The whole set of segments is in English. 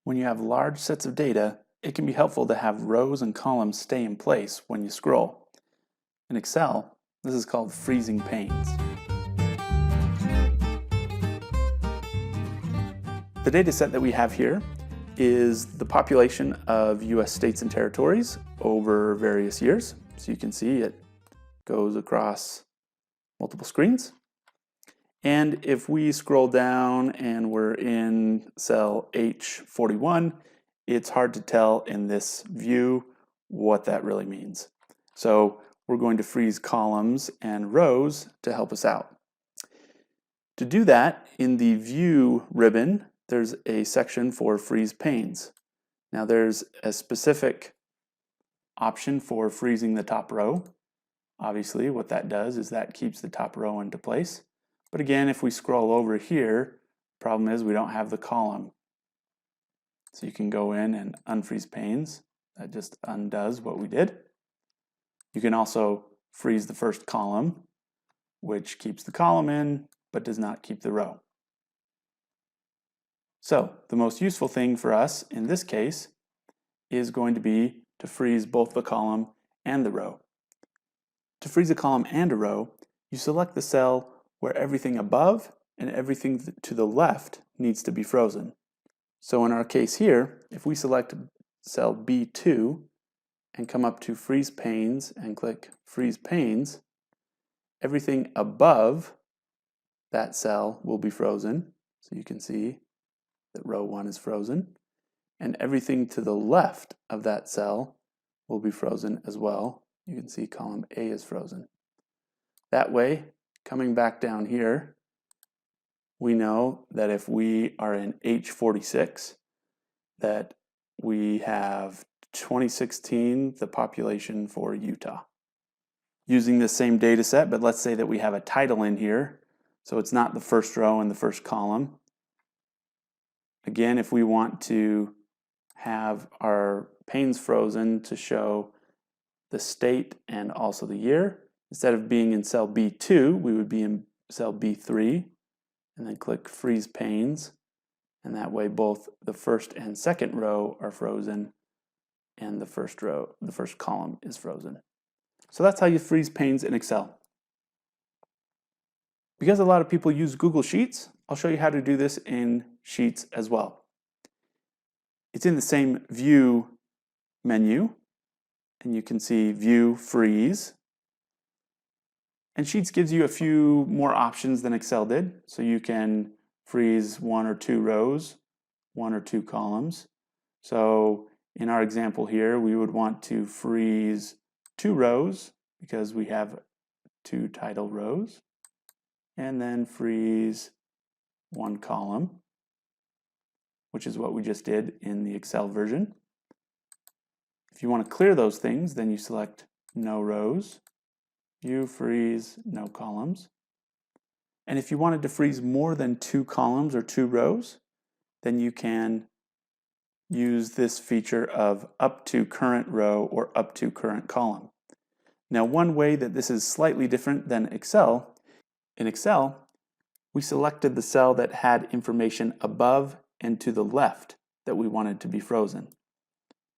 When you have large sets of data, it can be helpful to have rows and columns stay in place when you scroll. In Excel, this is called freezing panes. The data set that we have here is the population of US states and territories over various years. So you can see it goes across multiple screens. And if we scroll down and we're in cell H41, it's hard to tell in this view what that really means. So we're going to freeze columns and rows to help us out. To do that, in the View ribbon, there's a section for freeze panes. Now there's a specific option for freezing the top row. Obviously, what that does is that keeps the top row into place. But again, if we scroll over here, the problem is we don't have the column. So you can go in and unfreeze panes. That just undoes what we did. You can also freeze the first column, which keeps the column in, but does not keep the row. So the most useful thing for us in this case is going to be to freeze both the column and the row. To freeze a column and a row, you select the cell where everything above and everything to the left needs to be frozen. So in our case here, if we select cell B2 and come up to Freeze Panes and click Freeze Panes, everything above that cell will be frozen. So you can see that row 1 is frozen. And everything to the left of that cell will be frozen as well. You can see column A is frozen. That way, coming back down here, we know that if we are in H46, that we have 2016, the population for Utah. Using the same data set, but let's say that we have a title in here, so it's not the first row and the first column. Again, if we want to have our panes frozen to show the state and also the year, instead of being in cell B2, we would be in cell B3 and then click Freeze Panes, and that way both the first and second row are frozen and the first column is frozen. So that's how you freeze panes in Excel. Because a lot of people use Google Sheets, I'll show you how to do this in Sheets as well. It's in the same View menu, and you can see View, Freeze. And Sheets gives you a few more options than Excel did. So you can freeze 1 or 2 rows, 1 or 2 columns. So in our example here, we would want to freeze 2 rows because we have 2 title rows, and then freeze 1 column, which is what we just did in the Excel version. If you want to clear those things, then you select No Rows, View, Freeze, No Columns. And if you wanted to freeze more than 2 columns or 2 rows, then you can use this feature of up to current row or up to current column. Now, one way that this is slightly different than Excel, in Excel, we selected the cell that had information above and to the left that we wanted to be frozen.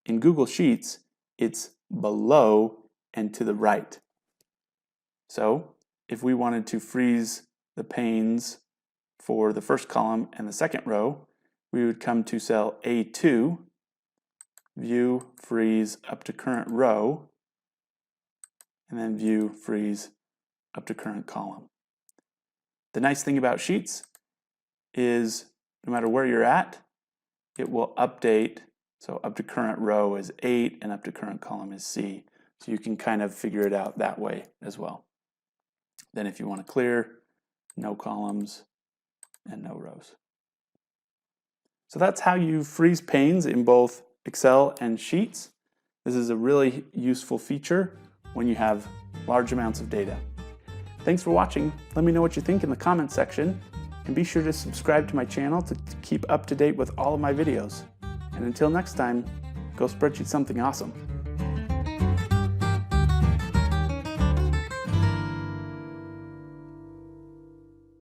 In Google Sheets, it's below and to the right. So if we wanted to freeze the panes for the first column and the second row, we would come to cell A2, View, Freeze up to current row, and then View, Freeze up to current column. The nice thing about Sheets is no matter where you're at, it will update. So up to current row is 8 and up to current column is C. So you can kind of figure it out that way as well. Then if you want to clear, no columns and no rows. So that's how you freeze panes in both Excel and Sheets. This is a really useful feature when you have large amounts of data. Thanks for watching. Let me know what you think in the comments section, and be sure to subscribe to my channel to keep up to date with all of my videos. And until next time, go spreadsheet something awesome.